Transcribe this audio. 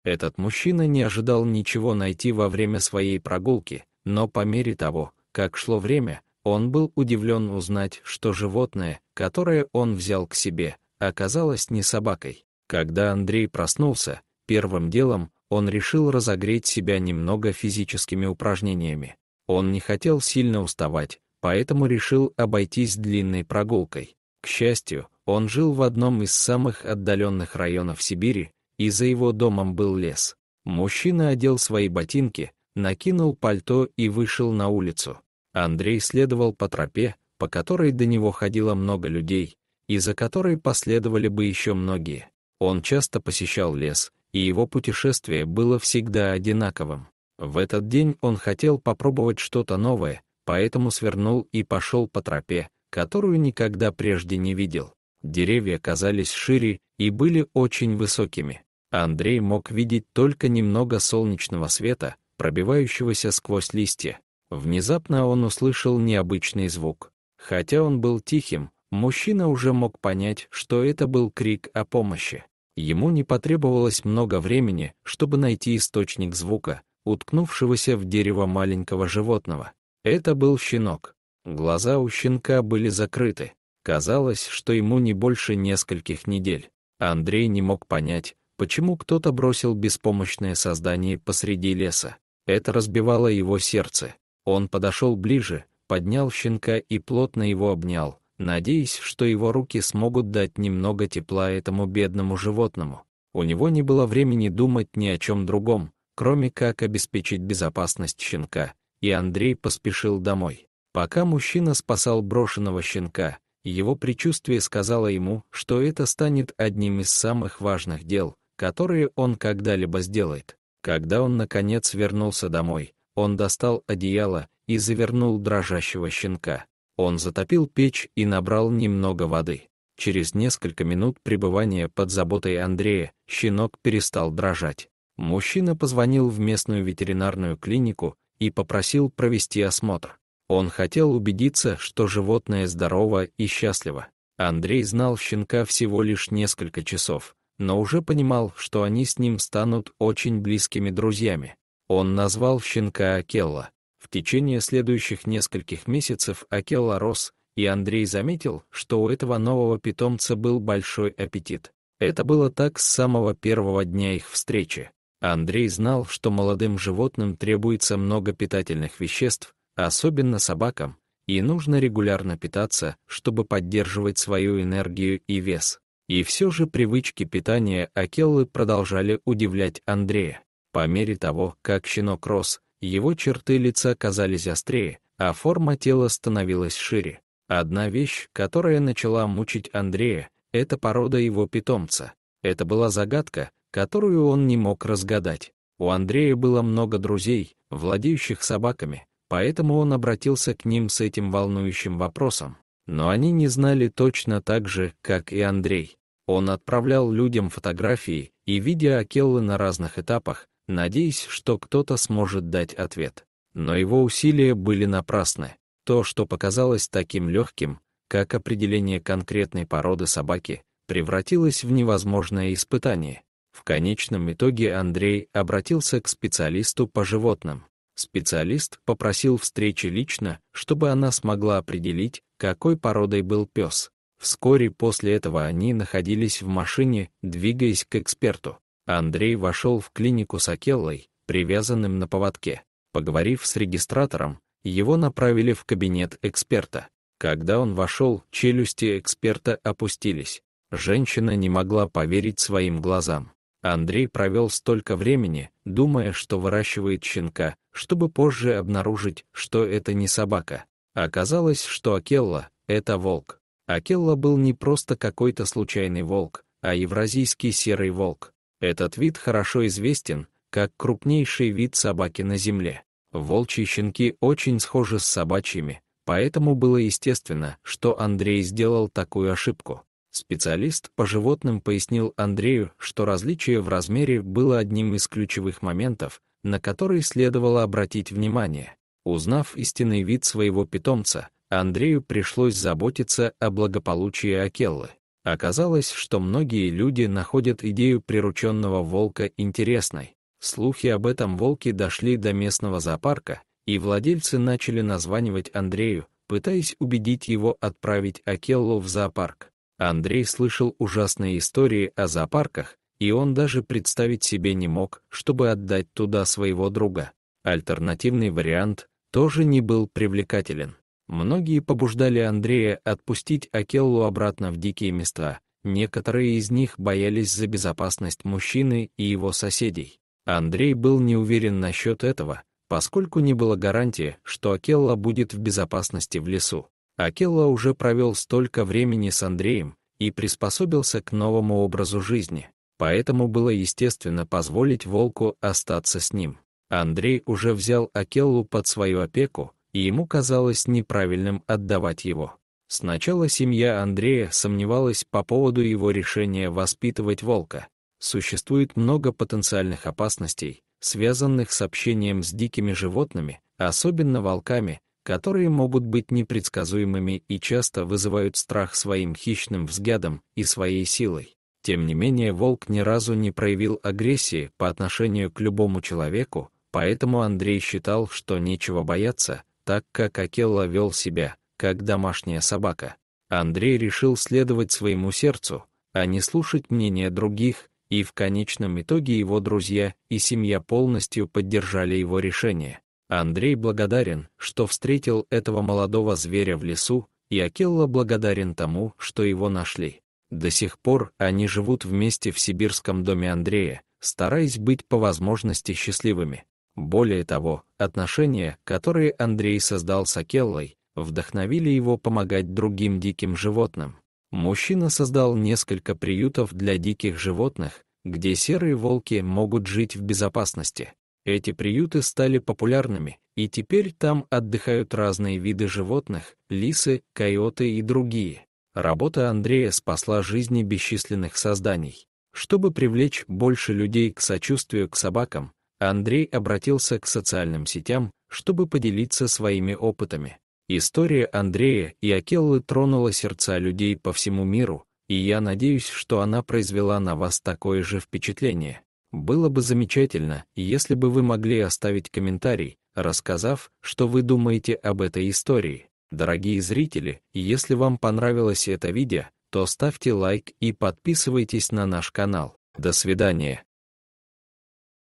Этот мужчина не ожидал ничего найти во время своей прогулки, но по мере того, как шло время, он был удивлен узнать, что животное, которое он взял к себе, оказалось не собакой. Когда Андрей проснулся, первым делом он решил разогреть себя немного физическими упражнениями. Он не хотел сильно уставать, поэтому решил обойтись длинной прогулкой. К счастью, он жил в одном из самых отдаленных районов Сибири, и за его домом был лес. Мужчина одел свои ботинки, накинул пальто и вышел на улицу. Андрей следовал по тропе, по которой до него ходило много людей, и за которой последовали бы еще многие. Он часто посещал лес, и его путешествие было всегда одинаковым. В этот день он хотел попробовать что-то новое, поэтому свернул и пошел по тропе, которую никогда прежде не видел. Деревья казались шире и были очень высокими. Андрей мог видеть только немного солнечного света, пробивающегося сквозь листья. Внезапно он услышал необычный звук. Хотя он был тихим, мужчина уже мог понять, что это был крик о помощи. Ему не потребовалось много времени, чтобы найти источник звука, уткнувшегося в дерево маленького животного. Это был щенок. Глаза у щенка были закрыты. Казалось, что ему не больше нескольких недель. Андрей не мог понять, почему кто-то бросил беспомощное создание посреди леса. Это разбивало его сердце. Он подошел ближе, поднял щенка и плотно его обнял, надеясь, что его руки смогут дать немного тепла этому бедному животному. У него не было времени думать ни о чем другом, кроме как обеспечить безопасность щенка, и Андрей поспешил домой. Пока мужчина спасал брошенного щенка, его предчувствие сказало ему, что это станет одним из самых важных дел, которые он когда-либо сделает. Когда он, наконец, вернулся домой, он достал одеяло и завернул дрожащего щенка. Он затопил печь и набрал немного воды. Через несколько минут пребывания под заботой Андрея щенок перестал дрожать. Мужчина позвонил в местную ветеринарную клинику и попросил провести осмотр. Он хотел убедиться, что животное здорово и счастливо. Андрей знал щенка всего лишь несколько часов, но уже понимал, что они с ним станут очень близкими друзьями. Он назвал щенка Акелла. В течение следующих нескольких месяцев Акелла рос, и Андрей заметил, что у этого нового питомца был большой аппетит. Это было так с самого первого дня их встречи. Андрей знал, что молодым животным требуется много питательных веществ, особенно собакам, и нужно регулярно питаться, чтобы поддерживать свою энергию и вес. И все же привычки питания Акеллы продолжали удивлять Андрея. По мере того, как щенок рос, его черты лица казались острее, а форма тела становилась шире. Одна вещь, которая начала мучить Андрея, это порода его питомца. Это была загадка, которую он не мог разгадать. У Андрея было много друзей, владеющих собаками, поэтому он обратился к ним с этим волнующим вопросом. Но они не знали точно так же, как и Андрей. Он отправлял людям фотографии и видео Акеллы на разных этапах, надеясь, что кто-то сможет дать ответ. Но его усилия были напрасны. То, что показалось таким легким, как определение конкретной породы собаки, превратилось в невозможное испытание. В конечном итоге Андрей обратился к специалисту по животным. Специалист попросил встречи лично, чтобы она смогла определить, какой породой был пес. Вскоре после этого они находились в машине, двигаясь к эксперту. Андрей вошел в клинику с Акеллой, привязанным на поводке. Поговорив с регистратором, его направили в кабинет эксперта. Когда он вошел, челюсти эксперта опустились. Женщина не могла поверить своим глазам. Андрей провел столько времени, думая, что выращивает щенка, чтобы позже обнаружить, что это не собака. Оказалось, что Акелла — это волк. Акелла был не просто какой-то случайный волк, а евразийский серый волк. Этот вид хорошо известен, как крупнейший вид собаки на Земле. Волчьи щенки очень схожи с собачьими, поэтому было естественно, что Андрей сделал такую ошибку. Специалист по животным пояснил Андрею, что различие в размере было одним из ключевых моментов, на который следовало обратить внимание. Узнав истинный вид своего питомца, Андрею пришлось заботиться о благополучии Акеллы. Оказалось, что многие люди находят идею прирученного волка интересной. Слухи об этом волке дошли до местного зоопарка, и владельцы начали названивать Андрею, пытаясь убедить его отправить Акеллу в зоопарк. Андрей слышал ужасные истории о зоопарках, и он даже представить себе не мог, чтобы отдать туда своего друга. Альтернативный вариант тоже не был привлекателен. Многие побуждали Андрея отпустить Акеллу обратно в дикие места, некоторые из них боялись за безопасность мужчины и его соседей. Андрей был не уверен насчет этого, поскольку не было гарантии, что Акелла будет в безопасности в лесу. Акелла уже провел столько времени с Андреем и приспособился к новому образу жизни, поэтому было естественно позволить волку остаться с ним. Андрей уже взял Акеллу под свою опеку, и ему казалось неправильным отдавать его. Сначала семья Андрея сомневалась по поводу его решения воспитывать волка. Существует много потенциальных опасностей, связанных с общением с дикими животными, особенно волками, которые могут быть непредсказуемыми и часто вызывают страх своим хищным взглядом и своей силой. Тем не менее, волк ни разу не проявил агрессии по отношению к любому человеку, поэтому Андрей считал, что нечего бояться, так как Акелла вел себя, как домашняя собака. Андрей решил следовать своему сердцу, а не слушать мнения других, и в конечном итоге его друзья и семья полностью поддержали его решение. Андрей благодарен, что встретил этого молодого зверя в лесу, и Акелла благодарен тому, что его нашли. До сих пор они живут вместе в сибирском доме Андрея, стараясь быть по возможности счастливыми. Более того, отношения, которые Андрей создал с Акеллой, вдохновили его помогать другим диким животным. Мужчина создал несколько приютов для диких животных, где серые волки могут жить в безопасности. Эти приюты стали популярными, и теперь там отдыхают разные виды животных, лисы, койоты и другие. Работа Андрея спасла жизни бесчисленных созданий. Чтобы привлечь больше людей к сочувствию к собакам, Андрей обратился к социальным сетям, чтобы поделиться своими опытами. История Андрея и Акеллы тронула сердца людей по всему миру, и я надеюсь, что она произвела на вас такое же впечатление. Было бы замечательно, если бы вы могли оставить комментарий, рассказав, что вы думаете об этой истории. Дорогие зрители, если вам понравилось это видео, то ставьте лайк и подписывайтесь на наш канал. До свидания.